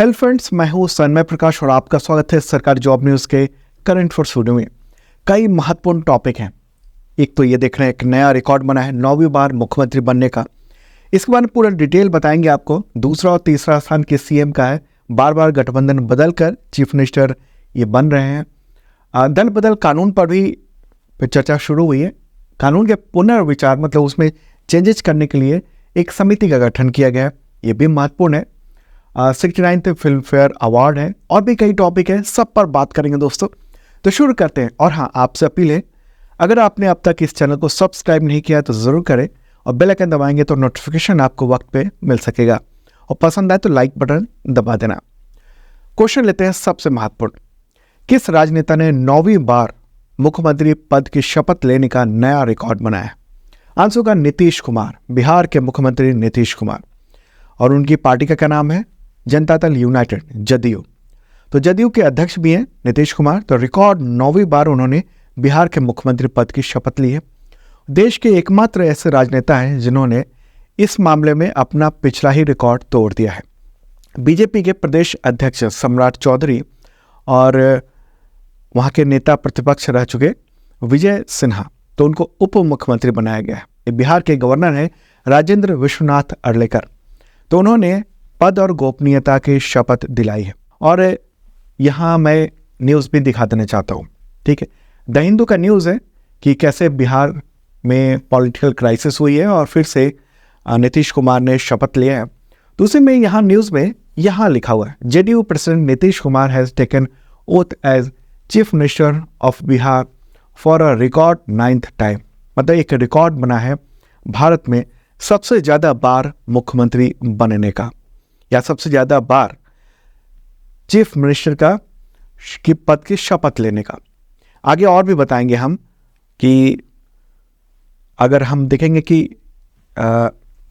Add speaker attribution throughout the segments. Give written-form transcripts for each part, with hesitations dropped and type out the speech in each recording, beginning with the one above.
Speaker 1: Hello friends, मैं हूं सन्मय प्रकाश और आपका स्वागत है सरकारी जॉब न्यूज़ के करंट फॉर वीडियो में। कई महत्वपूर्ण टॉपिक हैं। एक तो ये देख रहे हैं एक नया रिकॉर्ड बना है 9वीं बार मुख्यमंत्री बनने का। इसके बारे में पूरा डिटेल बताएंगे आपको। दूसरा और तीसरा स्थान किस सीएम का है। बार बार गठबंधन बदलकर चीफ मिनिस्टर ये बन रहे हैं। दल बदल कानून पर भी चर्चा शुरू हुई है। कानून के पुनर्विचार मतलब उसमें चेंजेस करने के लिए एक समिति का गठन किया गया है, ये भी महत्वपूर्ण है। 69th फिल्म फेयर अवार्ड है और भी कई टॉपिक है, सब पर बात करेंगे दोस्तों। तो शुरू करते हैं। और हाँ, आपसे अपील है, अगर आपने अब तक इस चैनल को सब्सक्राइब नहीं किया तो ज़रूर करें और बेल आइकन दबाएंगे तो नोटिफिकेशन आपको वक्त पे मिल सकेगा और पसंद आए तो लाइक बटन दबा देना। क्वेश्चन लेते हैं सबसे महत्वपूर्ण। किस राजनेता ने 9वीं बार मुख्यमंत्री पद की शपथ लेने का नया रिकॉर्ड बनाया? आंसर होगा नीतीश कुमार, बिहार के मुख्यमंत्री नीतीश कुमार। और उनकी पार्टी का क्या नाम है? जनता दल यूनाइटेड, जदयू। तो जदयू के अध्यक्ष भी हैं नीतीश कुमार। तो रिकॉर्ड 9वीं बार उन्होंने बिहार के मुख्यमंत्री पद की शपथ ली है। देश के एकमात्र ऐसे राजनेता हैं जिन्होंने इस मामले में अपना पिछला ही रिकॉर्ड तोड़ दिया है। बीजेपी के प्रदेश अध्यक्ष सम्राट चौधरी और वहाँ के नेता प्रतिपक्ष रह चुके विजय सिन्हा, तो उनको उप मुख्यमंत्री बनाया गया है। बिहार के गवर्नर हैं राजेंद्र विश्वनाथ अर्लेकर, तो उन्होंने पद और गोपनीयता की शपथ दिलाई है। और यहाँ मैं न्यूज़ भी दिखा देना चाहता हूँ, ठीक है। द हिंदू का न्यूज़ है कि कैसे बिहार में पॉलिटिकल क्राइसिस हुई है और फिर से नीतीश कुमार ने शपथ लिया है। दूसरे में यहाँ न्यूज़ में यहाँ लिखा हुआ है, JDU president Nitish Kumar has taken oath as chief minister of Bihar for a record 9th time. मतलब एक रिकॉर्ड बना है भारत में सबसे ज़्यादा बार मुख्यमंत्री बनने का, या सबसे ज़्यादा बार चीफ मिनिस्टर की पद की शपथ लेने का। आगे और भी बताएंगे हम कि अगर हम देखेंगे कि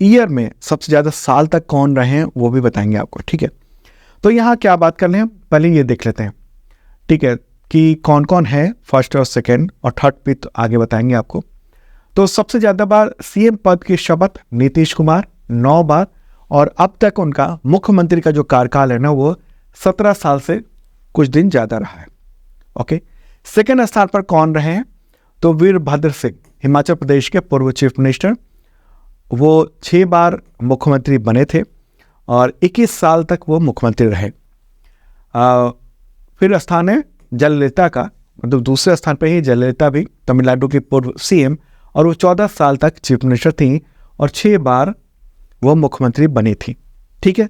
Speaker 1: ईयर में सबसे ज़्यादा साल तक कौन रहे हैं वो भी बताएंगे आपको, ठीक है। तो यहाँ क्या बात कर रहे हैं, पहले ये देख लेते हैं, ठीक है, कि कौन कौन है फर्स्ट और सेकेंड और थर्ड पे, तो आगे बताएंगे आपको। तो सबसे ज़्यादा बार सीएम पद की शपथ नीतीश कुमार 9 बार, और अब तक उनका मुख्यमंत्री का जो कार्यकाल है ना वो 17 साल से कुछ दिन ज़्यादा रहा है। ओके, सेकेंड स्थान पर कौन रहे हैं? तो वीरभद्र सिंह, हिमाचल प्रदेश के पूर्व चीफ मिनिस्टर, वो 6 बार मुख्यमंत्री बने थे और 21 साल तक वो मुख्यमंत्री रहे। फिर स्थान है जयललिता का, मतलब दूसरे स्थान पर ही जयललिता भी, तमिलनाडु की पूर्व सीएम, और वो 14 साल तक चीफ मिनिस्टर थी और 6 बार वो मुख्यमंत्री बनी थी, ठीक है।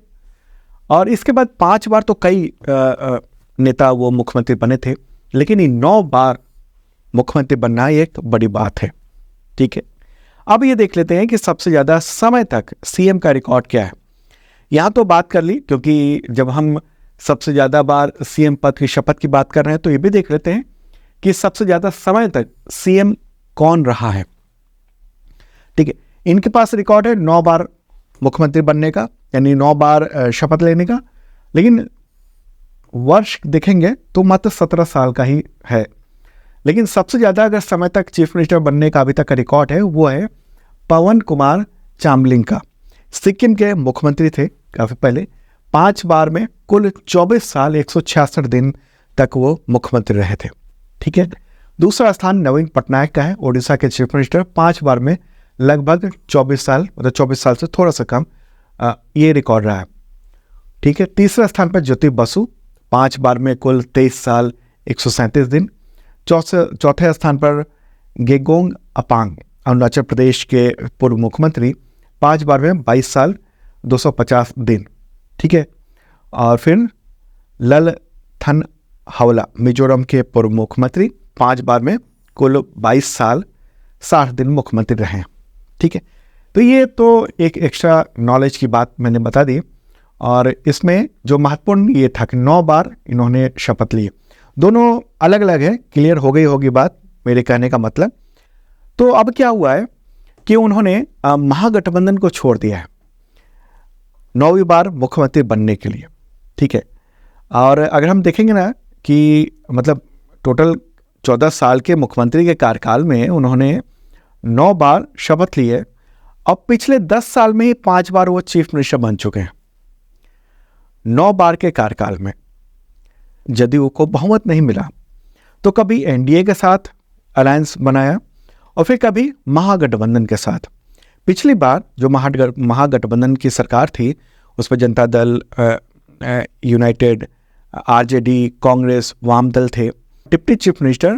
Speaker 1: और इसके बाद 5 बार तो कई नेता वो मुख्यमंत्री बने थे, लेकिन ये 9 बार मुख्यमंत्री बनना एक बड़ी बात है, ठीक है। अब ये देख लेते हैं कि सबसे ज़्यादा समय तक सीएम का रिकॉर्ड क्या है। यहाँ तो बात कर ली, क्योंकि जब हम सबसे ज़्यादा बार सीएम पद की शपथ की बात कर रहे हैं तो ये भी देख लेते हैं कि सबसे ज़्यादा समय तक सीएम कौन रहा है, ठीक है। इनके पास रिकॉर्ड है 9 बार मुख्यमंत्री बनने का, यानी 9 बार शपथ लेने का, लेकिन वर्ष देखेंगे तो मात्र 17 साल का ही है। लेकिन सबसे ज़्यादा अगर समय तक चीफ मिनिस्टर बनने का अभी तक का रिकॉर्ड है वो है पवन कुमार चामलिंग का। सिक्किम के मुख्यमंत्री थे काफ़ी पहले, 5 बार में कुल 24 साल 166 दिन तक वो मुख्यमंत्री रहे थे, ठीक है। दूसरा स्थान नवीन पटनायक का है, ओडिशा के चीफ मिनिस्टर, 5 बार में लगभग 24 साल, मतलब 24 साल से थोड़ा सा कम ये रिकॉर्ड रहा है, ठीक है। तीसरे स्थान पर ज्योति बसु, 5 बार में कुल 23 साल 137 दिन। चौथे स्थान पर गेगोंग अपांग, अरुणाचल प्रदेश के पूर्व मुख्यमंत्री, 5 बार में 22 साल 250 दिन, ठीक है। और फिर ललथनहावला, मिजोरम के पूर्व मुख्यमंत्री, 5 बार में कुल 22 साल 60 दिन मुख्यमंत्री रहे हैं, ठीक है। तो ये तो एक एक्स्ट्रा नॉलेज की बात मैंने बता दी। और इसमें जो महत्वपूर्ण ये था कि 9 बार इन्होंने शपथ ली। दोनों अलग अलग है, क्लियर हो गई होगी बात मेरे कहने का मतलब। तो अब क्या हुआ है कि उन्होंने महागठबंधन को छोड़ दिया है 9वीं बार मुख्यमंत्री बनने के लिए, ठीक है। और अगर हम देखेंगे ना कि मतलब टोटल 14 साल के मुख्यमंत्री के कार्यकाल में उन्होंने 9 बार शपथ ली है। अब पिछले 10 साल में ही 5 बार वो चीफ मिनिस्टर बन चुके हैं। 9 बार के कार्यकाल में जदयू को बहुमत नहीं मिला, तो कभी एनडीए के साथ अलायंस बनाया और फिर कभी महागठबंधन के साथ। पिछली बार जो महागठबंधन की सरकार थी उसमें जनता दल, यूनाइटेड, आरजेडी, कांग्रेस, वाम दल थे। डिप्टी चीफ मिनिस्टर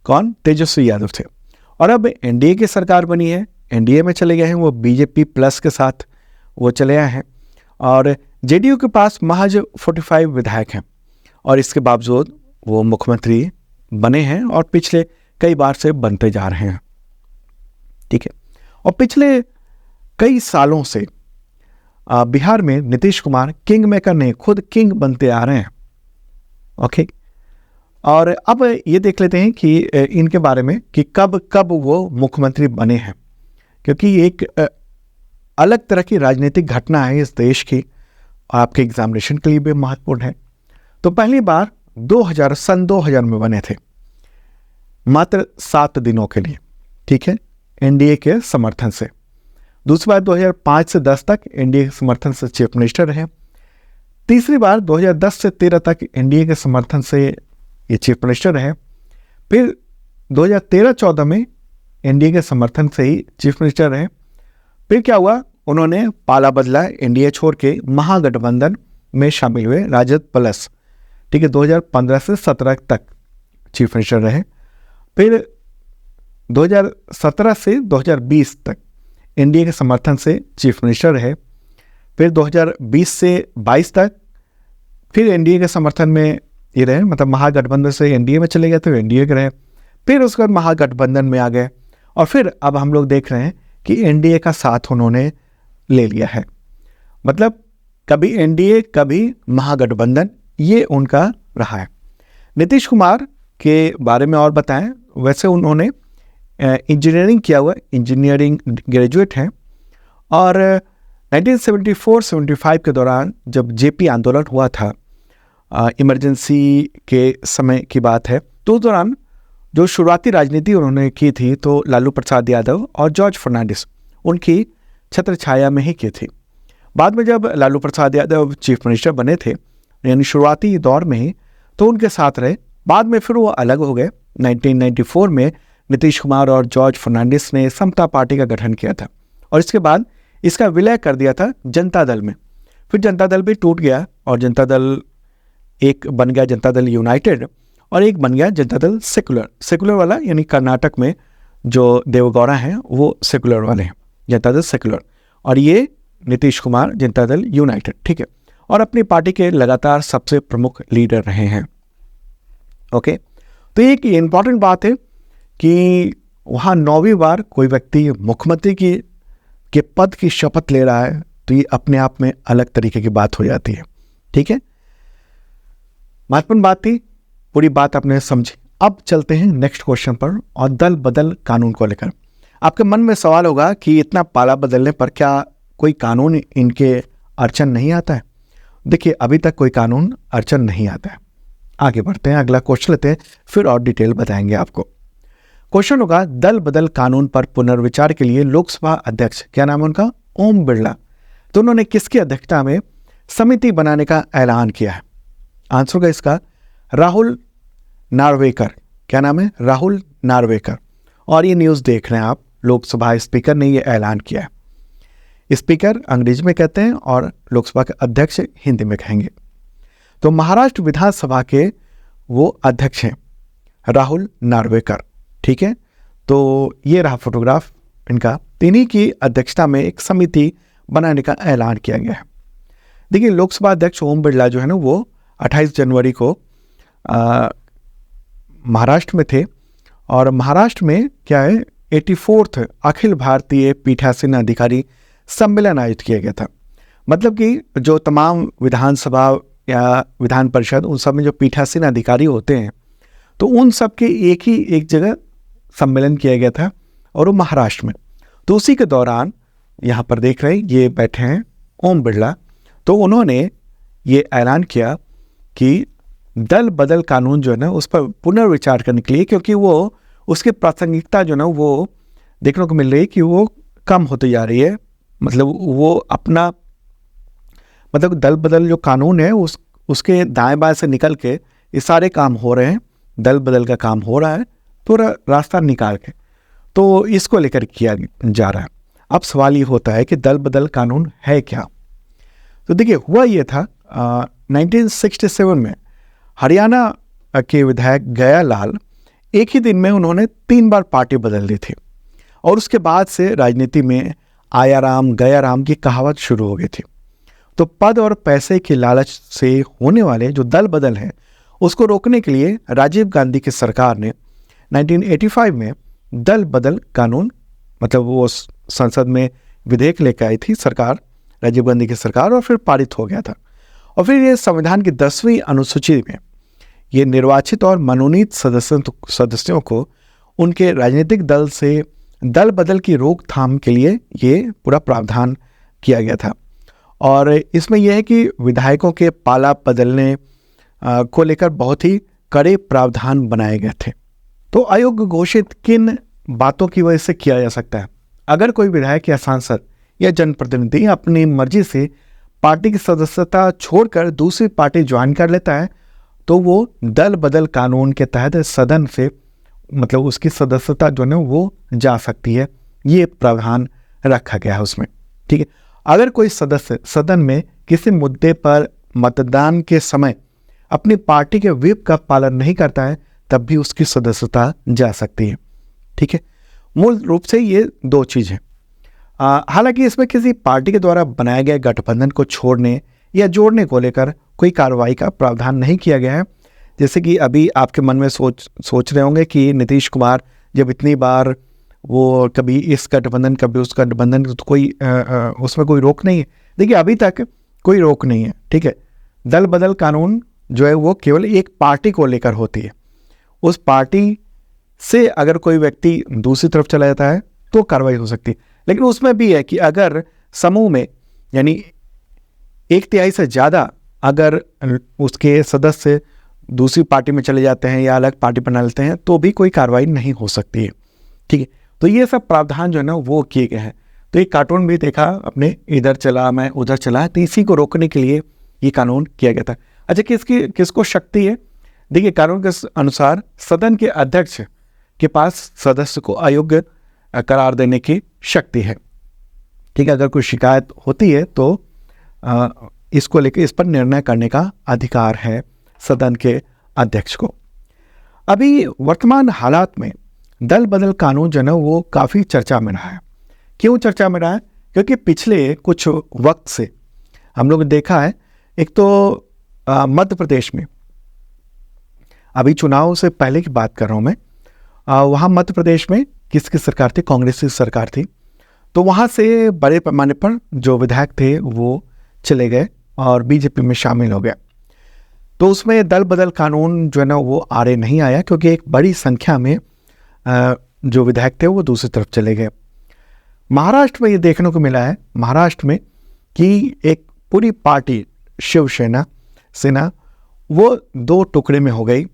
Speaker 1: कौन? तेजस्वी यादव थे। और अब एनडीए की सरकार बनी है, एनडीए में चले गए हैं, वो बीजेपी प्लस के साथ वो चले आए हैं और जेडीयू के पास महज 45 विधायक हैं और इसके बावजूद वो मुख्यमंत्री बने हैं और पिछले कई बार से बनते जा रहे हैं। ठीक है, और पिछले कई सालों से बिहार में नीतीश कुमार किंग मेकर नहीं, खुद किंग बनते आ रहे हैं। ओके, और अब ये देख लेते हैं कि इनके बारे में कि कब कब वो मुख्यमंत्री बने हैं, क्योंकि एक अलग तरह की राजनीतिक घटना है इस देश की, आपके एग्जामिनेशन के लिए भी महत्वपूर्ण है। तो पहली बार सन 2000 में बने थे, मात्र 7 दिनों के लिए, ठीक है, एनडीए के समर्थन से। दूसरी बार 2005 से 10 तक एनडीए के समर्थन से चीफ मिनिस्टर रहे। तीसरी बार 2010 से 13 तक एनडीए के समर्थन से ये चीफ मिनिस्टर रहे। फिर 2013-14 में एनडीए के समर्थन से ही चीफ मिनिस्टर रहे। फिर क्या हुआ, उन्होंने पाला बदला, एनडीए छोड़ के महागठबंधन में शामिल हुए, राजद प्लस, ठीक है, 2015 से 17 तक चीफ मिनिस्टर रहे। फिर 2017 से 2020 तक एनडीए के समर्थन से चीफ मिनिस्टर रहे। फिर 2020 से 22 तक फिर एनडीए के समर्थन में ये रहे, मतलब महागठबंधन से एनडीए में चले गए तो एनडीए के रहे। फिर उसके बाद महागठबंधन में आ गए और फिर अब हम लोग देख रहे हैं कि एनडीए का साथ उन्होंने ले लिया है। मतलब कभी एनडीए कभी महागठबंधन, ये उनका रहा है। नीतीश कुमार के बारे में और बताएं, वैसे उन्होंने इंजीनियरिंग किया हुआ, इंजीनियरिंग ग्रेजुएट हैं और 1974-75 के दौरान जब जेपी आंदोलन हुआ था, इमरजेंसी के समय की बात है, तो उस दौरान जो शुरुआती राजनीति उन्होंने की थी तो लालू प्रसाद यादव और जॉर्ज फर्नांडिस उनकी छत्र छाया में ही की थी। बाद में जब लालू प्रसाद यादव चीफ मिनिस्टर बने थे, यानी शुरुआती दौर में ही, तो उनके साथ रहे। बाद में फिर वो अलग हो गए। 1994 में नीतीश कुमार और जॉर्ज फर्नांडिस ने समता पार्टी का गठन किया था और इसके बाद इसका विलय कर दिया था जनता दल में। फिर जनता दल भी टूट गया और जनता दल एक बन गया जनता दल यूनाइटेड और एक बन गया जनता दल सेकुलर वाला, यानी कर्नाटक में जो देवगौड़ा हैं वो सेकुलर वाले हैं, जनता दल सेकुलर, और ये नीतीश कुमार जनता दल यूनाइटेड, ठीक है, और अपनी पार्टी के लगातार सबसे प्रमुख लीडर रहे हैं। ओके, तो एक इम्पॉर्टेंट बात है कि वहाँ 9वीं बार कोई व्यक्ति मुख्यमंत्री के पद की शपथ ले रहा है, तो ये अपने आप में अलग तरीके की बात हो जाती है। ठीक है, महत्वपूर्ण बात थी, पूरी बात आपने समझी। अब चलते हैं नेक्स्ट क्वेश्चन पर, और दल बदल कानून को लेकर आपके मन में सवाल होगा कि इतना पाला बदलने पर क्या कोई कानून इनके अड़चन नहीं आता है? देखिए, अभी तक कोई कानून अड़चन नहीं आता है। आगे बढ़ते हैं, अगला क्वेश्चन लेते हैं, फिर और डिटेल बताएंगे आपको। क्वेश्चन होगा, दल बदल कानून पर पुनर्विचार के लिए लोकसभा अध्यक्ष, क्या नाम है उनका? ओम बिरला, तो उन्होंने किसकी अध्यक्षता में समिति बनाने का ऐलान किया है? आंसर होगा इसका राहुल नार्वेकर। क्या नाम है? राहुल नार्वेकर। और ये न्यूज़ देख रहे हैं आप, लोकसभा स्पीकर ने ये ऐलान किया है। स्पीकर अंग्रेजी में कहते हैं और लोकसभा के अध्यक्ष हिंदी में कहेंगे। तो महाराष्ट्र विधानसभा के वो अध्यक्ष हैं राहुल नार्वेकर। ठीक है, तो ये रहा फोटोग्राफ इनका। इन्हीं की अध्यक्षता में एक समिति बनाने का ऐलान किया गया है। देखिए, लोकसभा अध्यक्ष ओम बिरला जो है ना, वो 28 जनवरी को महाराष्ट्र में थे और महाराष्ट्र में क्या है, 84th अखिल भारतीय पीठासीन अधिकारी सम्मेलन आयोजित किया गया था। मतलब कि जो तमाम विधानसभा या विधान परिषद, उन सब में जो पीठासीन अधिकारी होते हैं, तो उन सब के एक जगह सम्मेलन किया गया था और वो महाराष्ट्र में। तो उसी के दौरान यहाँ पर देख रहे हैं, ये बैठे हैं ओम बिरला, तो उन्होंने ये ऐलान किया कि दल बदल कानून जो है ना, उस पर पुनर्विचार करने के लिए, क्योंकि वो उसकी प्रासंगिकता जो है ना, वो देखने को मिल रही है कि वो कम होती जा रही है। मतलब वो अपना मतलब दल बदल जो कानून है उसके दाएं बाएं से निकल के ये सारे काम हो रहे हैं, दल बदल का काम हो रहा है पूरा रास्ता निकाल के, तो इसको लेकर किया जा रहा है। अब सवाल ये होता है कि दल बदल कानून है क्या। तो देखिए हुआ ये था 1967 में हरियाणा के विधायक गया लाल एक ही दिन में उन्होंने 3 बार पार्टी बदल दी थी और उसके बाद से राजनीति में आया राम गया राम की कहावत शुरू हो गई थी। तो पद और पैसे के लालच से होने वाले जो दल बदल है उसको रोकने के लिए राजीव गांधी की सरकार ने 1985 में दल बदल कानून, मतलब वो संसद में विधेयक लेकर आई थी सरकार, राजीव गांधी की सरकार, और फिर पारित हो गया था। और फिर ये संविधान की 10वीं अनुसूची में ये निर्वाचित और मनोनीत सदस्यों को उनके राजनीतिक दल से दल बदल की रोकथाम के लिए ये पूरा प्रावधान किया गया था। और इसमें यह है कि विधायकों के पाला बदलने को लेकर बहुत ही कड़े प्रावधान बनाए गए थे। तो आयोग घोषित किन बातों की वजह से किया जा सकता है? अगर कोई विधायक या सांसद या जनप्रतिनिधि अपनी मर्जी से पार्टी की सदस्यता छोड़कर दूसरी पार्टी ज्वाइन कर लेता है तो वो दल बदल कानून के तहत सदन से, मतलब उसकी सदस्यता जो है वो जा सकती है। ये प्रावधान रखा गया है उसमें, ठीक है। अगर कोई सदस्य सदन में किसी मुद्दे पर मतदान के समय अपनी पार्टी के व्हिप का पालन नहीं करता है तब भी उसकी सदस्यता जा सकती है, ठीक है। मूल रूप से ये 2 चीज़ हैं। हालांकि इसमें किसी पार्टी के द्वारा बनाए गए गठबंधन को छोड़ने या जोड़ने को लेकर कोई कार्रवाई का प्रावधान नहीं किया गया है। जैसे कि अभी आपके मन में सोच रहे होंगे कि नीतीश कुमार जब इतनी बार वो कभी इस गठबंधन कभी उस गठबंधन, तो कोई उसमें कोई रोक नहीं है। देखिए अभी तक कोई रोक नहीं है, ठीक है। दल बदल कानून जो है वो केवल एक पार्टी को लेकर होती है। उस पार्टी से अगर कोई व्यक्ति दूसरी तरफ चला जाता है तो कार्रवाई हो सकती है। लेकिन उसमें भी है कि अगर समूह में यानी 1/3 से ज़्यादा अगर उसके सदस्य दूसरी पार्टी में चले जाते हैं या अलग पार्टी बना लेते हैं तो भी कोई कार्रवाई नहीं हो सकती है, ठीक है। तो ये सब प्रावधान जो है ना वो किए गए हैं। तो ये कार्टून भी देखा अपने, इधर चला मैं उधर चला, तो इसी को रोकने के लिए ये कानून किया गया था। अच्छा, किसको शक्ति है? देखिए कानून के अनुसार सदन के अध्यक्ष के पास सदस्य को अयोग्य करार देने की शक्ति है, ठीक है। अगर कोई शिकायत होती है तो इसको लेकर इस पर निर्णय करने का अधिकार है सदन के अध्यक्ष को। अभी वर्तमान हालात में दल बदल कानून जो है वो काफ़ी चर्चा में रहा है। क्यों चर्चा में रहा है? क्योंकि पिछले कुछ वक्त से हम लोग ने देखा है, एक तो मध्य प्रदेश में, अभी चुनाव से पहले की बात कर रहा हूँ मैं, वहाँ मध्य प्रदेश में किसकी सरकार थी? कांग्रेस की सरकार थी। तो वहाँ से बड़े पैमाने पर जो विधायक थे वो चले गए और बीजेपी में शामिल हो गए। तो उसमें दल बदल कानून जो है ना वो आड़े नहीं आया क्योंकि एक बड़ी संख्या में जो विधायक थे वो दूसरी तरफ चले गए। महाराष्ट्र में ये देखने को मिला है, महाराष्ट्र में, कि एक पूरी पार्टी शिवसेना वो 2 टुकड़े में हो गई।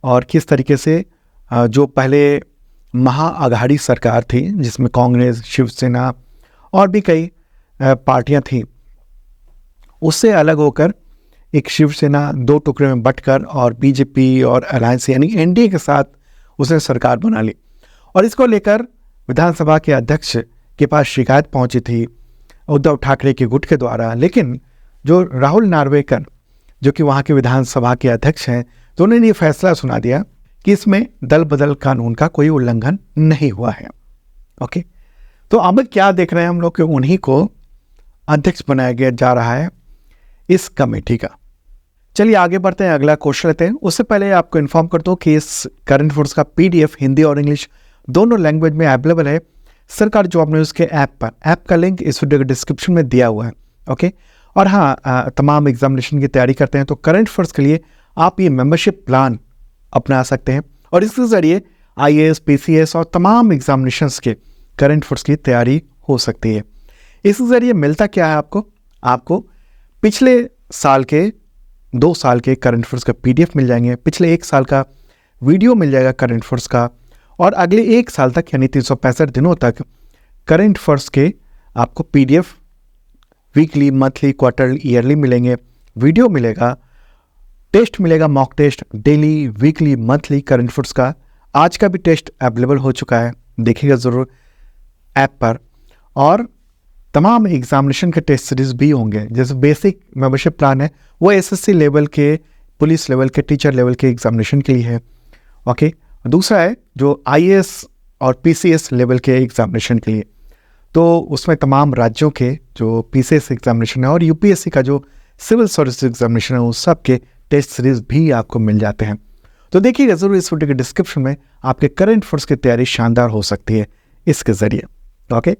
Speaker 1: और किस तरीके से जो पहले महाअघाड़ी सरकार थी जिसमें कांग्रेस, शिवसेना और भी कई पार्टियां थीं, उससे अलग होकर एक शिवसेना 2 टुकड़े में बंटकर और बीजेपी और अलायंस यानी एनडीए के साथ उसने सरकार बना ली। और इसको लेकर विधानसभा के अध्यक्ष के पास शिकायत पहुंची थी उद्धव ठाकरे के गुट के द्वारा। लेकिन जो राहुल नार्वेकर जो कि वहाँ के विधानसभा के अध्यक्ष हैं, तो उन्होंने ये फैसला सुना दिया कि इसमें दल बदल कानून का कोई उल्लंघन नहीं हुआ है। ओके, तो अब क्या देख रहे हैं हम लोग कि उन्हीं को अध्यक्ष बनाया गया जा रहा है इस कमेटी का। चलिए आगे बढ़ते हैं, अगला क्वेश्चन लेते हैं। उससे पहले आपको इन्फॉर्म कर दूं कि इस करंट अफेयर्स का PDF हिंदी और इंग्लिश दोनों लैंग्वेज में अवेलेबल है सरकार जॉब न्यूज़ के ऐप पर। ऐप का लिंक इस वीडियो के डिस्क्रिप्शन में दिया हुआ है। ओके, और हाँ, तमाम एग्जामिनेशन की तैयारी करते हैं तो करंट अफेयर्स के लिए आप ये मेंबरशिप प्लान अपना सकते हैं और इसके ज़रिए IAS, PCS और तमाम एग्जामिनेशंस के करंट अफेयर्स की तैयारी हो सकती है। इसके ज़रिए मिलता क्या है आपको पिछले साल के 2 साल के करंट अफेयर्स का PDF मिल जाएंगे, पिछले 1 साल का वीडियो मिल जाएगा करंट अफेयर्स का, और अगले 1 साल तक यानी 365 दिनों तक करंट अफेयर्स के आपको PDF weekly, monthly, quarterly, yearly मिलेंगे, वीडियो मिलेगा, टेस्ट मिलेगा, mock test daily, weekly, monthly current affairs का। आज का भी टेस्ट अवेलेबल हो चुका है, देखिएगा ज़रूर ऐप पर। और तमाम एग्जामिनेशन के टेस्ट सीरीज भी होंगे। जैसे बेसिक मेंबरशिप प्लान है वो एसएससी लेवल के, पुलिस लेवल के, टीचर लेवल के एग्जामिनेशन के लिए है। ओके, दूसरा है जो आईएएस और पीसीएस लेवल के एग्जामिनेशन के लिए, तो उसमें तमाम राज्यों के जो पीसीएस एग्जामिनेशन है और यूपीएससी का जो सिविल सर्विस एग्जामिनेशन है, उस सब के टेस्ट सीरीज भी आपको मिल जाते हैं। तो देखिएगा जरूर इस वीडियो के डिस्क्रिप्शन में, आपके करंट अफेयर्स की तैयारी शानदार हो सकती है इसके जरिए। ओके,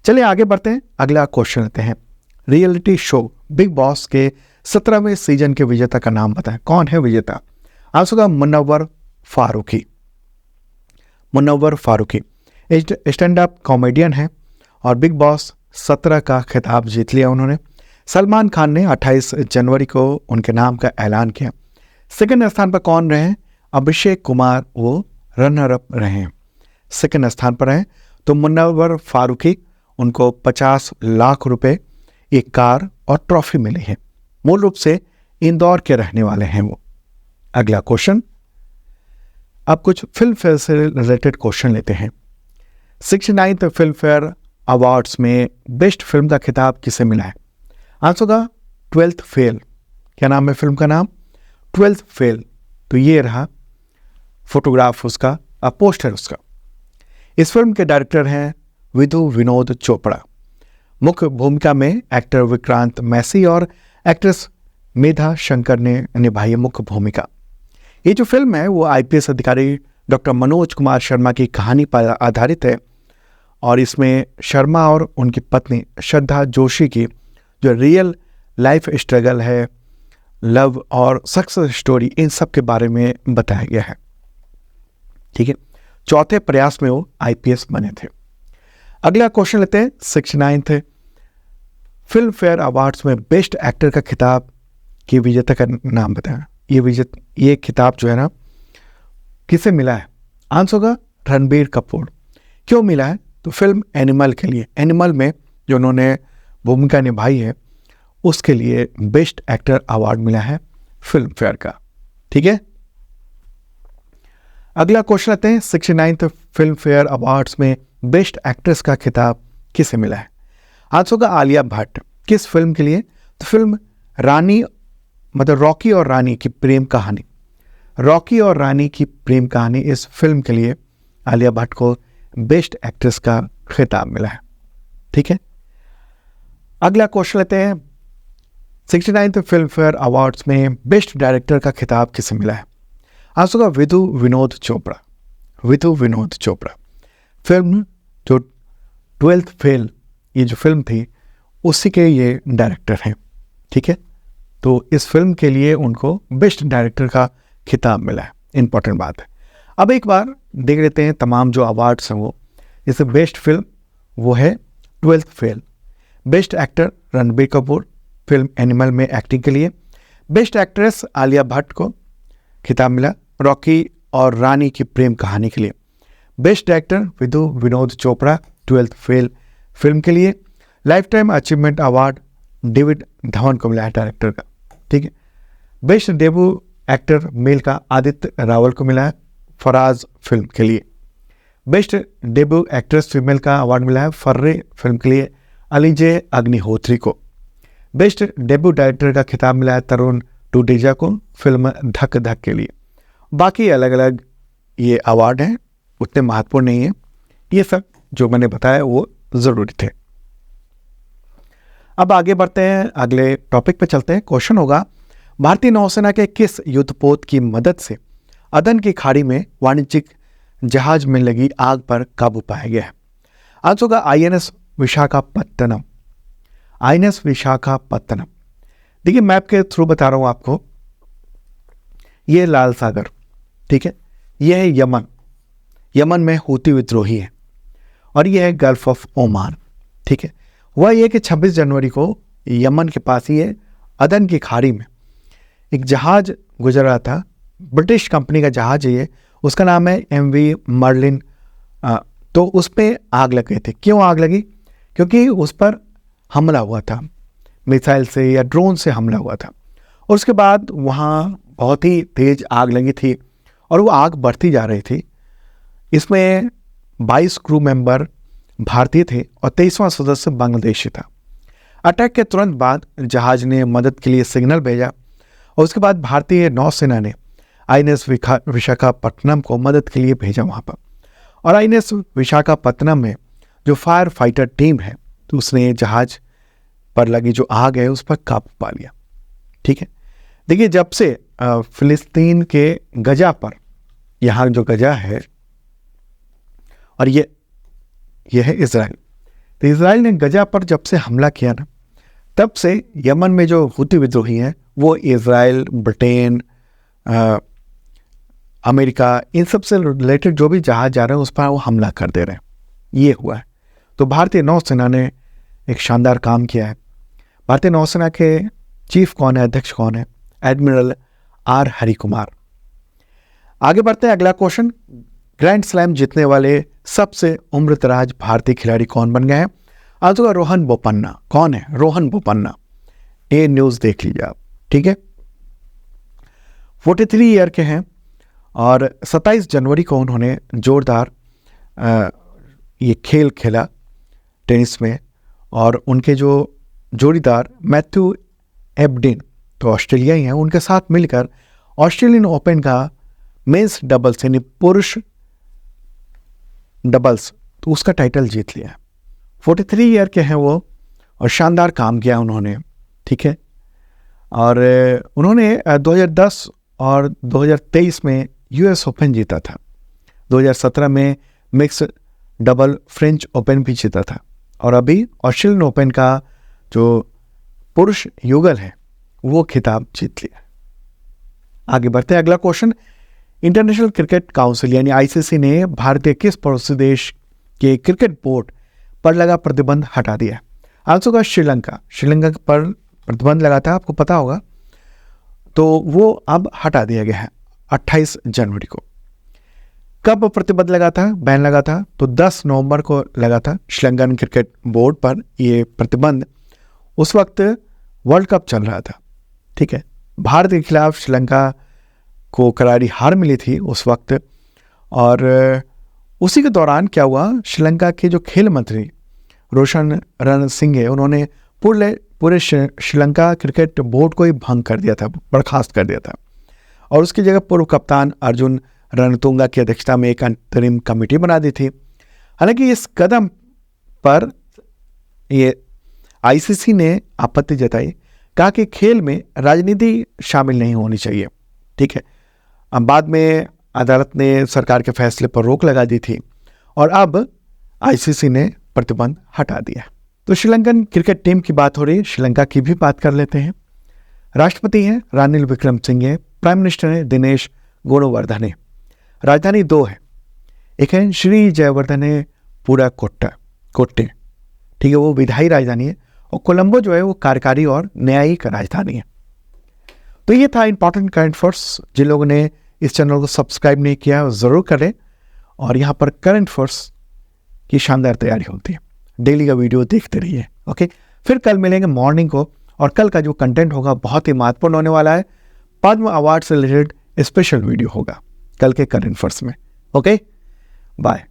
Speaker 1: चलिए आगे बढ़ते हैं, अगला क्वेश्चन लेते हैं। रियलिटी शो बिग बॉस के 17वें सीजन के विजेता का नाम बताएं। कौन है विजेता? आंसर होगा Munawar Faruqui. Munawar Faruqui stand up comedian है और बिग बॉस 17 का खिताब जीत लिया उन्होंने। सलमान खान ने 28 जनवरी को उनके नाम का ऐलान किया। सेकंड स्थान पर कौन रहे? अभिषेक कुमार, वो रनर अप रहे। सेकंड स्थान पर रहे तो मुनव्वर फारूकी, उनको 50 लाख रुपए, एक कार और ट्रॉफी मिली है। मूल रूप से इंदौर के रहने वाले हैं वो। अगला क्वेश्चन, अब कुछ फिल्म फेयर से रिलेटेड क्वेश्चन लेते हैं। 69th फिल्म फेयर अवार्ड्स में बेस्ट फिल्म का खिताब किसे मिला है? आंसर होगा 12th फेल। क्या नाम है फिल्म का नाम? 12th fail. तो ये रहा फोटोग्राफ उसका, पोस्टर उसका। इस फिल्म के डायरेक्टर हैं विधु विनोद चोपड़ा। मुख्य भूमिका में एक्टर विक्रांत मैसी और एक्ट्रेस मेधा शंकर ने निभाई मुख्य भूमिका। ये जो फिल्म है वो आईपीएस अधिकारी डॉक्टर मनोज कुमार शर्मा की कहानी पर आधारित है और इसमें शर्मा और उनकी पत्नी श्रद्धा जोशी की जो रियल लाइफ स्ट्रगल है, लव और सक्सेस स्टोरी, इन सब के बारे में बताया गया है। ठीक है, चौथे प्रयास में वो आईपीएस बने थे। अगला क्वेश्चन लेते हैं। 69th फिल्म फेयर अवार्ड्स में बेस्ट एक्टर का खिताब के विजेता का नाम बताएं। ये खिताब जो है ना किसे मिला है? आंसर होगा रणबीर कपूर। क्यों मिला है? तो फिल्म एनिमल के लिए, एनिमल में जो उन्होंने भूमिका निभाई है उसके लिए बेस्ट एक्टर अवार्ड मिला है फिल्म फेयर का। ठीक है, अगला क्वेश्चन लेते हैं। 69th फिल्म फेयर अवार्ड्स में बेस्ट एक्ट्रेस का खिताब किसे मिला है? आंसर होगा आलिया भट्ट। किस फिल्म के लिए? तो फिल्म रानी, मतलब रॉकी और रानी की प्रेम कहानी, रॉकी और रानी की प्रेम कहानी, इस फिल्म के लिए आलिया भट्ट को बेस्ट एक्ट्रेस का खिताब मिला है। ठीक है, अगला क्वेश्चन लेते हैं। 69th फिल्म फेयर अवार्ड्स में बेस्ट डायरेक्टर का खिताब किसे मिला है? आंसर होगा विधु विनोद चोपड़ा। विधु विनोद चोपड़ा। फिल्म जो 12th फेल, ये जो फिल्म थी उसी के ये डायरेक्टर हैं। ठीक है, तो इस फिल्म के लिए उनको बेस्ट डायरेक्टर का खिताब मिला है। इंपॉर्टेंट बात है। अब एक बार देख लेते हैं तमाम जो अवार्ड्स हैं वो। जैसे बेस्ट फिल्म वो है 12th fail. Best actor Ranbir Kapoor, film animal में एक्टिंग के लिए। बेस्ट एक्ट्रेस आलिया भट्ट को खिताब मिला रॉकी और रानी की प्रेम कहानी के लिए। Best director Vidhu Vinod Chopra 12th fail film के लिए। Lifetime achievement award David Dhawan को मिला है डायरेक्टर का। ठीक है, बेस्ट डेब्यू एक्टर मेल का आदित्य रावल को मिला है फराज फिल्म के लिए। बेस्ट डेब्यू एक्ट्रेस फीमेल का अवार्ड मिला है फर्रे फिल्म के लिए अलीजे अग्निहोत्री को। बेस्ट डेब्यू डायरेक्टर का खिताब मिला है तरुण टूडेजा को फिल्म धक धक के लिए। बाकी अलग अलग ये अवार्ड हैं, उतने महत्वपूर्ण नहीं है। ये सब जो मैंने बताया वो ज़रूरी थे। अब आगे बढ़ते हैं, अगले टॉपिक पे चलते हैं। क्वेश्चन होगा, भारतीय नौसेना के किस युद्धपोत की मदद से अदन की खाड़ी में वाणिज्यिक जहाज में लगी आग पर काबू पाया गया है? आंसर होगा आईएनएस विशाखापत्तनम। आईएनएस विशाखापत्तनम। देखिए मैप के थ्रू बता रहा हूं आपको। ये लाल सागर, ठीक है, यह है यमन। यमन में हूती विद्रोही है और यह है गल्फ ऑफ ओमान। ठीक है, वह यह कि 26 जनवरी को यमन के पास ही है अदन की खाड़ी में एक जहाज गुजर रहा था। ब्रिटिश कंपनी का जहाज है ये, उसका नाम है MV मर्लिन। तो उस पर आग लग गई थी। क्यों आग लगी? क्योंकि उस पर हमला हुआ था मिसाइल से या ड्रोन से हमला हुआ था। और उसके बाद वहाँ बहुत ही तेज आग लगी थी और वो आग बढ़ती जा रही थी। इसमें 22 क्रू मेंबर भारतीय थे और 23वां सदस्य बांग्लादेशी था। अटैक के तुरंत बाद जहाज ने मदद के लिए सिग्नल भेजा और उसके बाद भारतीय नौसेना ने INS विशाखापट्टनम को मदद के लिए भेजा वहाँ पर। और INS विशाखापट्टनम में जो फायर फाइटर टीम है तो उसने जहाज पर लगी जो आग है उस पर काबू पा लिया। ठीक है, देखिए जब से फिलिस्तीन के गजा पर, यहाँ जो गजा है और ये है इजराइल, तो इजराइल ने गजा पर जब से हमला किया ना, तब से यमन में जो हुती विद्रोही हैं वो इजराइल, ब्रिटेन, अमेरिका, इन सब से रिलेटेड जो भी जहाज जा रहे हैं उस पर वो हमला कर दे रहे हैं। ये हुआ है। तो भारतीय नौसेना ने एक शानदार काम किया है। भारतीय नौसेना के चीफ कौन है, अध्यक्ष कौन है? Admiral R Harikumar. आगे बढ़ते हैं, अगला क्वेश्चन। ग्रैंड स्लैम जीतने वाले सबसे उम्रदराज भारतीय खिलाड़ी कौन बन गए हैं? आंसर होगा रोहन बोपन्ना। कौन है? रोहन बोपन्ना। ये न्यूज़ देख लीजिए आप। ठीक है, 43 ईयर के हैं और 27 जनवरी को उन्होंने जोरदार ये खेल खेला टेनिस में। और उनके जो जोड़ीदार मैथ्यू एबडिन तो ऑस्ट्रेलिया ही हैं, उनके साथ मिलकर ऑस्ट्रेलियन ओपन का मेंस डबल्स यानी पुरुष डबल्स तो उसका टाइटल जीत लिया। 43 ईयर के हैं वो और शानदार काम किया उन्होंने। ठीक है, और उन्होंने 2010 और 2023 में US ओपन जीता था। 2017 में मिक्स डबल फ्रेंच ओपन भी जीता था और अभी ऑस्ट्रेलियन ओपन का जो पुरुष युगल है वो खिताब जीत लिया। आगे बढ़ते हैं, अगला क्वेश्चन। इंटरनेशनल क्रिकेट काउंसिल यानी ICC ने भारतीय किस पड़ोसी देश के क्रिकेट बोर्ड पर लगा प्रतिबंध हटा दिया? आंसर होगा श्रीलंका। श्रीलंका पर प्रतिबंध लगा था, आपको पता होगा, तो वो अब हटा दिया गया है 28 जनवरी को। कब प्रतिबंध लगा था, बैन लगा था? तो 10 नवंबर को लगा था श्रीलंकन क्रिकेट बोर्ड पर ये प्रतिबंध। उस वक्त वर्ल्ड कप चल रहा था। ठीक है, भारत के खिलाफ श्रीलंका को करारी हार मिली थी उस वक्त। और उसी के दौरान क्या हुआ, श्रीलंका के जो खेल मंत्री रोशन रणसिंघे है, उन्होंने पूरे श्रीलंका क्रिकेट बोर्ड को ही भंग कर दिया था, बर्खास्त कर दिया था। और उसकी जगह पूर्व कप्तान अर्जुन रणतुंगा की अध्यक्षता में एक अंतरिम कमेटी बना दी थी। हालांकि इस कदम पर ये ICC ने आपत्ति जताई, कहा कि खेल में राजनीति शामिल नहीं होनी चाहिए। ठीक है, अब बाद में अदालत ने सरकार के फैसले पर रोक लगा दी थी और अब ICC ने प्रतिबंध हटा दिया। तो श्रीलंकन क्रिकेट टीम की बात हो रही है, श्रीलंका की भी बात कर लेते हैं। राष्ट्रपति हैं रानिल विक्रमसिंघे, प्राइम मिनिस्टर हैं दिनेश गुणवर्धने। राजधानी 2 है, एक है श्री जयवर्धने पूरा कोट्टे। ठीक है, वो विधायी राजधानी है। और कोलंबो जो है वो कार्यकारी और न्यायिक राजधानी है। तो ये था इंपॉर्टेंट करंट अफेयर्स। जिन लोगों ने इस चैनल को सब्सक्राइब नहीं किया वो ज़रूर करें। और यहाँ पर करंट अफेयर्स की शानदार तैयारी होती है, डेली का वीडियो देखते रहिए। ओके, फिर कल मिलेंगे मॉर्निंग को और कल का जो कंटेंट होगा बहुत ही महत्वपूर्ण होने वाला है। पद्म अवार्ड से रिलेटेड स्पेशल वीडियो होगा कल के करंट अफेयर्स में। Okay, bye.